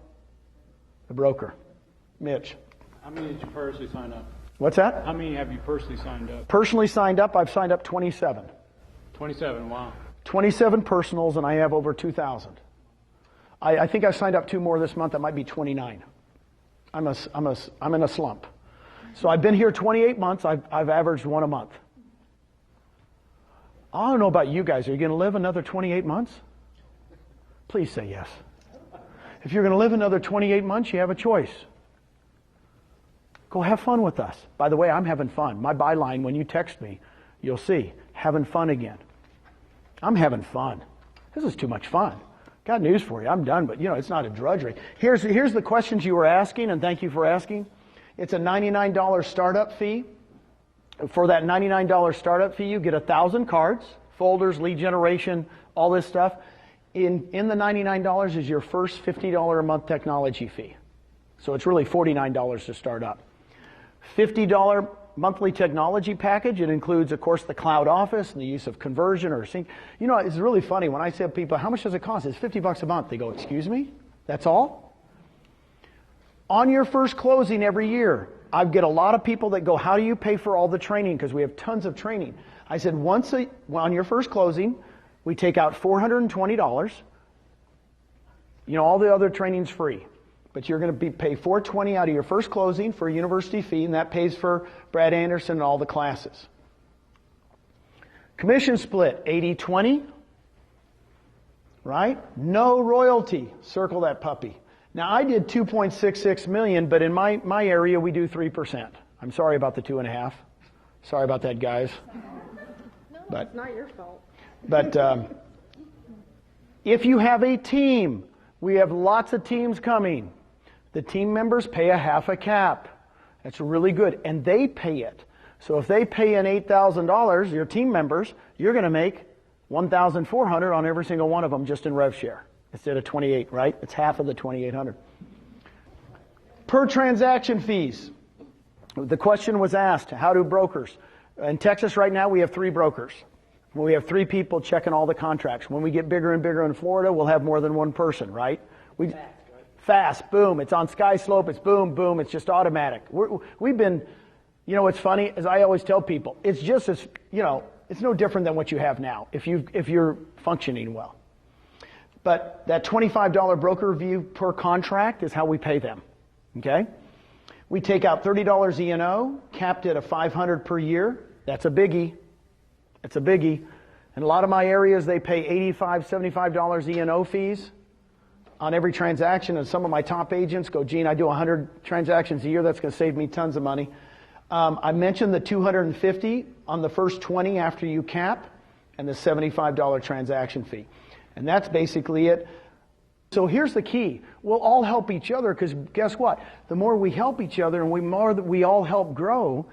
The broker. Mitch. How many did you personally sign up? What's that? How many have you personally signed up? Personally signed up, I've signed up 27. 27, wow. 27 personals, and I have over 2,000. I think I signed up 2 more this month. That might be 29. I'm in a slump. So I've been here 28 months. I've averaged 1 a month. I don't know about you guys. Are you going to live another 28 months? Please say yes. If you're going to live another 28 months, you have a choice. Go have fun with us. By the way, I'm having fun. My byline, when you text me, you'll see, having fun again. I'm having fun. This is too much fun. Got news for you. I'm done, but it's not a drudgery. Here's the questions you were asking, and thank you for asking. It's a $99 startup fee. For that $99 startup fee, you get 1,000 cards, folders, lead generation, all this stuff. In the $99 is your first $50 a month technology fee. So it's really $49 to start up. $50 monthly technology package. It includes, of course, the cloud office and the use of conversion or sync. It's really funny when I say to people, how much does it cost? It's $50 a month. They go, excuse me? That's all? On your first closing every year, I get a lot of people that go, how do you pay for all the training? Because we have tons of training. I said, on your first closing, we take out $420. All the other training's free. But you're going to pay $420 out of your first closing for a university fee, and that pays for Brad Anderson and all the classes. Commission split, 80-20. Right? No royalty. Circle that puppy. Now, I did $2.66 million, but in my area, we do 3%. I'm sorry about the 2.5. Sorry about that, guys. No, it's not your fault. But if you have a team, we have lots of teams coming. The team members pay a half a cap. That's really good. And they pay it. So if they pay in $8,000, your team members, you're going to make $1,400 on every single one of them just in rev share instead of 28, right? It's half of the 2,800. Per transaction fees. The question was asked, how do brokers? In Texas right now, we have 3 brokers. We have 3 people checking all the contracts. When we get bigger and bigger in Florida, we'll have more than 1 person, right? Fast, boom. It's on Sky Slope. It's boom, boom. It's just automatic. We've been, what's funny is I always tell people, it's just as, it's no different than what you have now if you're functioning well. But that $25 broker fee per contract is how we pay them. Okay? We take out $30 E&O, capped at a $500 per year. That's a biggie. It's a biggie. In a lot of my areas, they pay $85, $75 E&O fees on every transaction. And some of my top agents go, Gene, I do 100 transactions a year. That's going to save me tons of money. I mentioned the $250 on the first 20 after you cap and the $75 transaction fee. And that's basically it. So here's the key. We'll all help each other because guess what? The more we help each other and the more that we all help grow,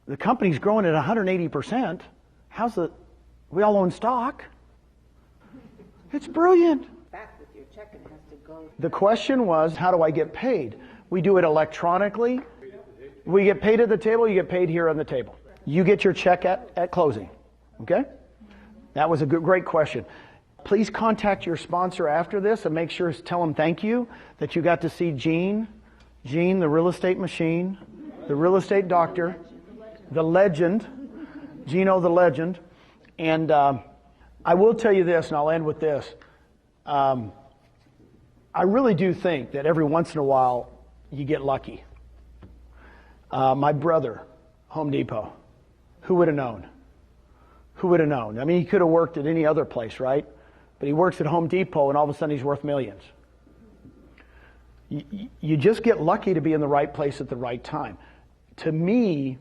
the company's growing at 180%. We all own stock. It's brilliant. Back with your check, it has to go. The question was, how do I get paid? We do it electronically. We get paid at the table, you get paid here on the table. You get your check at closing. Okay? That was a great question. Please contact your sponsor after this and make sure to tell them thank you that you got to see Gene, the real estate machine, the real estate doctor, the legend, Gino the legend. And I will tell you this, and I'll end with this. I really do think that every once in a while you get lucky. My brother, Home Depot. Who would have known? Who would have known? I mean, he could have worked at any other place, right? But he works at Home Depot, and all of a sudden he's worth millions. You just get lucky to be in the right place at the right time. To me,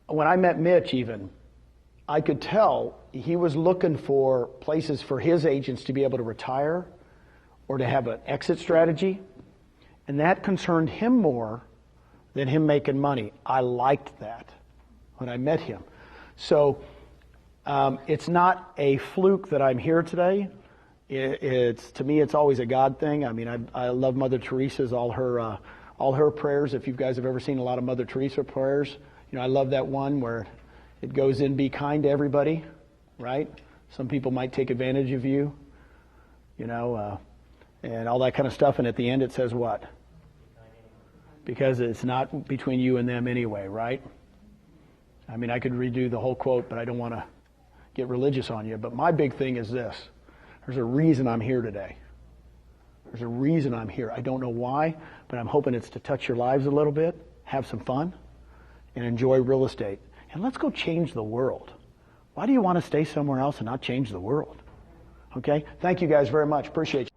when I met Mitch even, I could tell he was looking for places for his agents to be able to retire or to have an exit strategy. And that concerned him more than him making money. I liked that when I met him. So it's not a fluke that I'm here today. To me, it's always a God thing. I mean, I love Mother Teresa's, all her prayers. If you guys have ever seen a lot of Mother Teresa prayers, I love that one where it goes in, be kind to everybody, right? Some people might take advantage of you, and all that kind of stuff. And at the end it says what? Because it's not between you and them anyway, right? I mean, I could redo the whole quote, but I don't want to get religious on you. But my big thing is this. There's a reason I'm here today. There's a reason I'm here. I don't know why, but I'm hoping it's to touch your lives a little bit, have some fun, and enjoy real estate. And let's go change the world. Why do you want to stay somewhere else and not change the world? Okay? Thank you guys very much. Appreciate you.